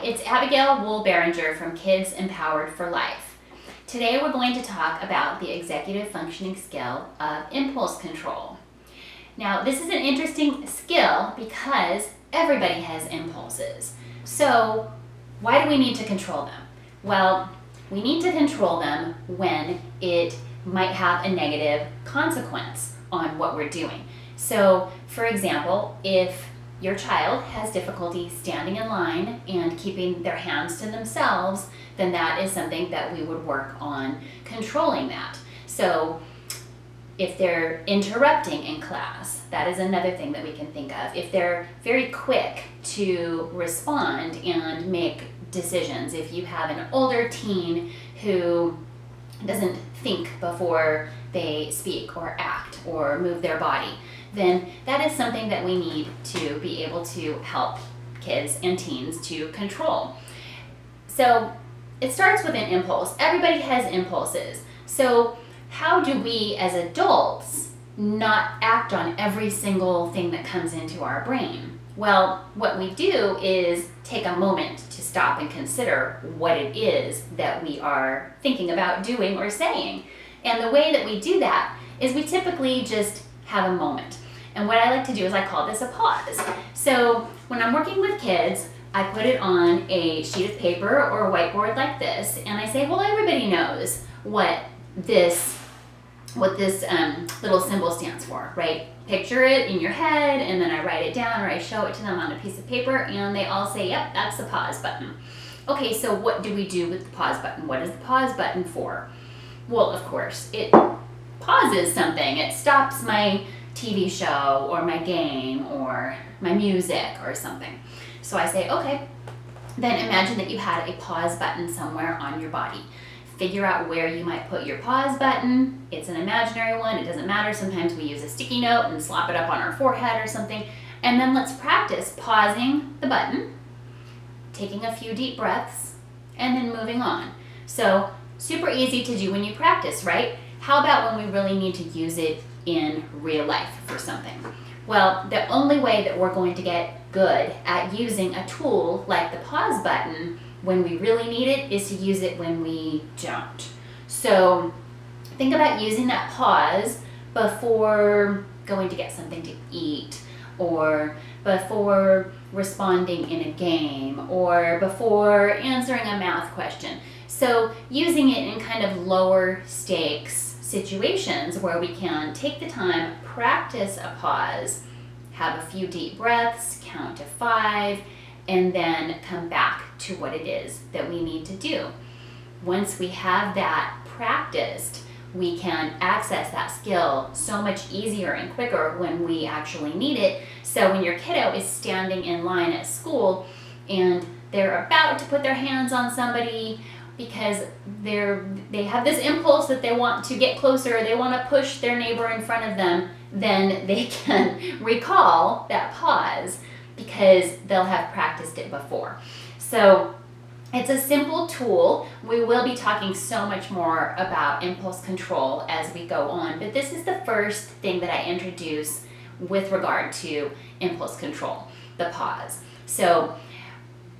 it's Abigail Wool-Berenger from Kids Empowered for Life. Today we're going to talk about the executive functioning skill of impulse control. Now, this is an interesting skill because everybody has impulses. So, why do we need to control them? Well, we need to control them when it might have a negative consequence on what we're doing. So, for example, if your child has difficulty standing in line and keeping their hands to themselves, then that is something that we would work on controlling that. So if they're interrupting in class, that is another thing that we can think of. If they're very quick to respond and make decisions, if you have an older teen who doesn't think before they speak or act or move their body, then that is something that we need to be able to help kids and teens to control. So it starts with an impulse. Everybody has impulses. So how do we as adults not act on every single thing that comes into our brain? Well, what we do is take a moment to stop and consider what it is that we are thinking about doing or saying. And the way that we do that is we typically just have a moment. And what I like to do is I call this a pause. So when I'm working with kids, I put it on a sheet of paper or a whiteboard like this, and I say, well, everybody knows what this little symbol stands for, right? Picture it in your head, and then I write it down or I show it to them on a piece of paper, and they all say, yep, that's the pause button. Okay, so what do we do with the pause button? What is the pause button for? Well, of course, it pauses something. It stops my TV show or my game or my music or something. So I say, okay, then imagine that you had a pause button somewhere on your body. Figure out where you might put your pause button. It's an imaginary one, it doesn't matter. Sometimes we use a sticky note and slap it up on our forehead or something. And then let's practice pausing the button, taking a few deep breaths, and then moving on. So super easy to do when you practice, right? How about when we really need to use it in real life for something? Well, the only way that we're going to get good at using a tool like the pause button when we really need it is to use it when we don't. So think about using that pause before going to get something to eat, or before responding in a game, or before answering a math question. So using it in kind of lower stakes situations where we can take the time, practice a pause, have a few deep breaths, count to 5, and then come back to what it is that we need to do. Once we have that practiced, we can access that skill so much easier and quicker when we actually need it. So when your kiddo is standing in line at school and they're about to put their hands on somebody because they have this impulse that they want to get closer, they want to push their neighbor in front of them, then they can recall that pause because they'll have practiced it before. So it's a simple tool. We will be talking so much more about impulse control as we go on, but this is the first thing that I introduce with regard to impulse control, the pause. So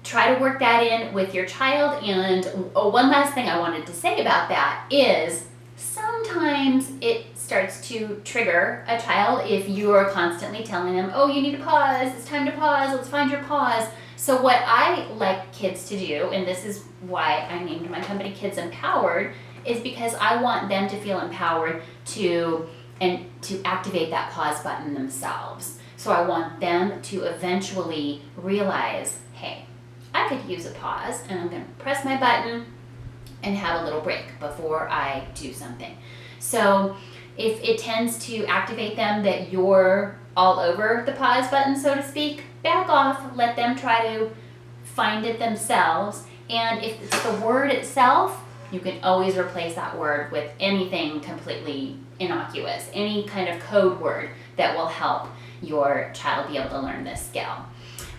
try to work that in with your child. And one last thing I wanted to say about that is sometimes it starts to trigger a child if you are constantly telling them, oh, you need to pause, it's time to pause, let's find your pause. So what I like kids to do, and this is why I named my company Kids Empowered, is because I want them to feel empowered to activate that pause button themselves. So I want them to eventually realize, hey, I could use a pause, and I'm going to press my button and have a little break before I do something. So if it tends to activate them that you're all over the pause button, so to speak, back off, let them try to find it themselves. And if it's the word itself, you can always replace that word with anything completely innocuous, any kind of code word that will help your child be able to learn this skill.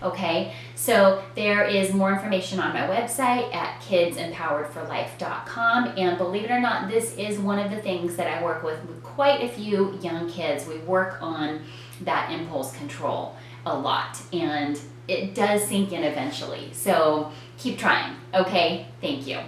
Okay, so there is more information on my website at kidsempoweredforlife.com, and believe it or not, this is one of the things that I work with quite a few young kids. We work on that impulse control a lot, and it does sink in eventually. So keep trying. Okay, thank you.